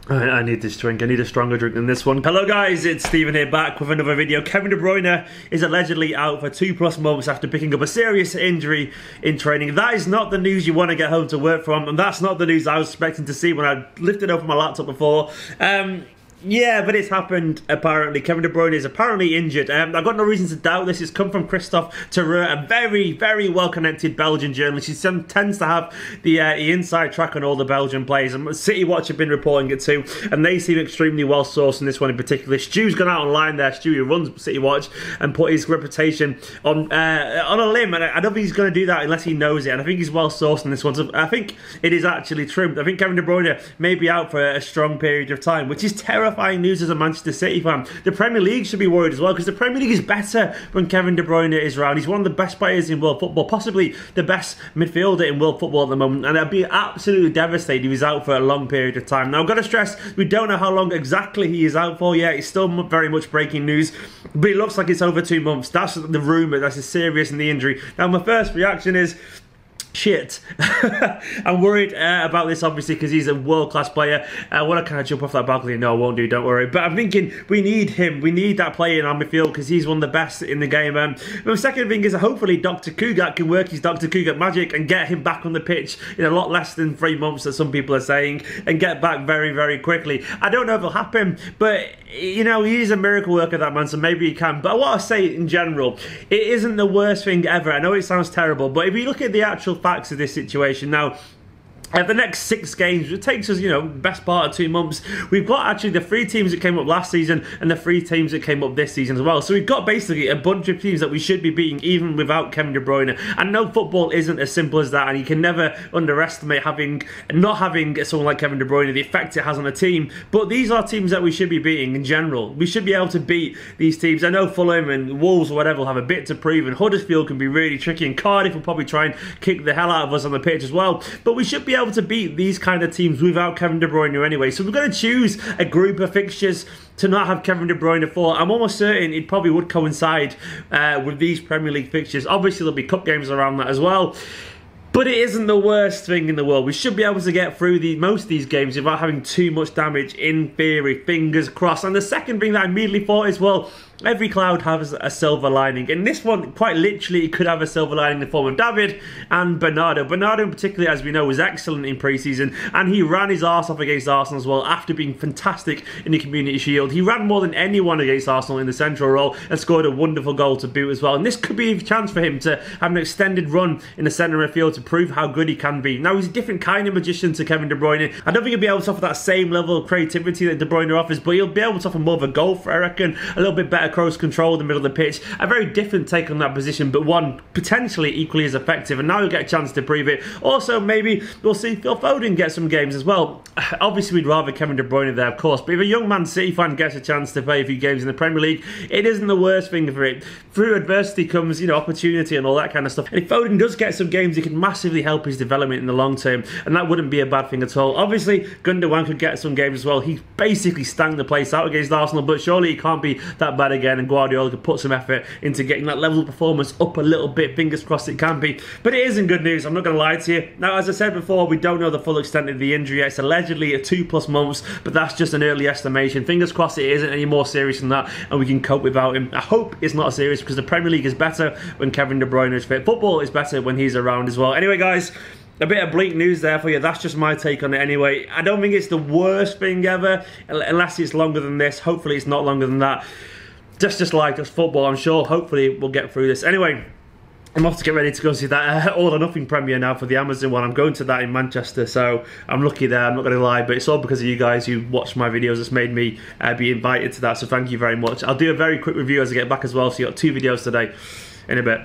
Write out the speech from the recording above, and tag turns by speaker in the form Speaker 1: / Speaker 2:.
Speaker 1: I need this drink. I need a stronger drink than this one. Hello guys, it's Stephen here, back with another video. Kevin De Bruyne is allegedly out for 2+ months after picking up a serious injury in training. That is not the news you want to get home to work from, and that's not the news I was expecting to see when I lifted open my laptop before. Yeah, but it's happened, apparently. Kevin De Bruyne is apparently injured. I've got no reason to doubt this. It's come from Christophe Terreur, a very, very well-connected Belgian journalist. He tends to have the inside track on all the Belgian players. And City Watch have been reporting it too, and they seem extremely well-sourced in this one in particular. Stu's gone out online there, Stu, who runs City Watch, and put his reputation on a limb. And I don't think he's going to do that unless he knows it. And I think he's well-sourced in this one. So I think it is actually true. I think Kevin De Bruyne may be out for a strong period of time, which is terrifying news as a Manchester City fan. The Premier League should be worried as well, because the Premier League is better when Kevin De Bruyne is around. He's one of the best players in world football, possibly the best midfielder in world football at the moment, and I'd be absolutely devastated if he's out for a long period of time. Now, I've got to stress, we don't know how long exactly he is out for yet. It's still very much breaking news, but it looks like it's over 2 months. That's the rumour. That's as serious in the injury. Now, my first reaction is, shit. I'm worried about this, obviously, because he's a world-class player. Want to kind of jump off that balcony? No, I won't do, don't worry. But I'm thinking we need him. We need that player in our midfield because he's one of the best in the game. The second thing is hopefully Dr. Kugat can work his Dr. Kugat magic and get him back on the pitch in a lot less than 3 months, as some people are saying, and get back very, very quickly. I don't know if it'll happen, but, you know, he is a miracle worker, that man, so maybe he can. But what I say in general, it isn't the worst thing ever. I know it sounds terrible, but if you look at the actual facts of this situation now, the next 6 games, it takes us, you know, best part of 2 months. We've got actually the 3 teams that came up last season and the 3 teams that came up this season as well. So we've got basically a bunch of teams that we should be beating even without Kevin De Bruyne. And no, football isn't as simple as that, and you can never underestimate not having someone like Kevin De Bruyne, the effect it has on a team. But these are teams that we should be beating in general. We should be able to beat these teams. I know Fulham and Wolves or whatever will have a bit to prove, and Huddersfield can be really tricky, and Cardiff will probably try and kick the hell out of us on the pitch as well. But we should be able to beat these kind of teams without Kevin De Bruyne anyway. So we're going to choose a group of fixtures to not have Kevin De Bruyne for. I'm almost certain it probably would coincide with these Premier League fixtures. Obviously, there'll be cup games around that as well. But it isn't the worst thing in the world. We should be able to get through most of these games without having too much damage, in theory. Fingers crossed. And the second thing that I immediately thought is, well, every cloud has a silver lining. And this one, quite literally, could have a silver lining in the form of David and Bernardo. Bernardo, in particular, as we know, was excellent in pre-season, and he ran his arse off against Arsenal as well after being fantastic in the Community Shield. He ran more than anyone against Arsenal in the central role and scored a wonderful goal to boot as well. And this could be a chance for him to have an extended run in the centre of the field to prove how good he can be. Now, he's a different kind of magician to Kevin De Bruyne. I don't think he'll be able to offer that same level of creativity that De Bruyne offers, but he'll be able to offer more of a goal threat, I reckon, a little bit better close control in the middle of the pitch. A very different take on that position, but one potentially equally as effective, and now he'll get a chance to prove it. Also, maybe we'll see Phil Foden get some games as well. Obviously, we'd rather Kevin De Bruyne there, of course, but if a young Man City fan gets a chance to play a few games in the Premier League, it isn't the worst thing for it. Through adversity comes, you know, opportunity and all that kind of stuff. And if Foden does get some games, it can massively help his development in the long term, and that wouldn't be a bad thing at all. Obviously, Gundogan could get some games as well. He basically stank the place out against Arsenal, but surely he can't be that bad again, and Guardiola could put some effort into getting that level of performance up a little bit. Fingers crossed it can be. But it isn't good news, I'm not going to lie to you. Now, as I said before, we don't know the full extent of the injury yet. It's allegedly 2+ months, but that's just an early estimation. Fingers crossed it isn't any more serious than that, and we can cope without him. I hope it's not serious, because the Premier League is better when Kevin De Bruyne is fit. Football is better when he's around as well. Anyway, guys, a bit of bleak news there for you. That's just my take on it anyway. I don't think it's the worst thing ever, unless it's longer than this. Hopefully it's not longer than that. Just like us football, I'm sure. Hopefully we'll get through this. Anyway, I'm off to get ready to go see that All or Nothing premiere now for the Amazon one. I'm going to that in Manchester, so I'm lucky there, I'm not going to lie, but it's all because of you guys who watch my videos. It's made me be invited to that, so thank you very much. I'll do a very quick review as I get back as well, so you got 2 videos today. In a bit.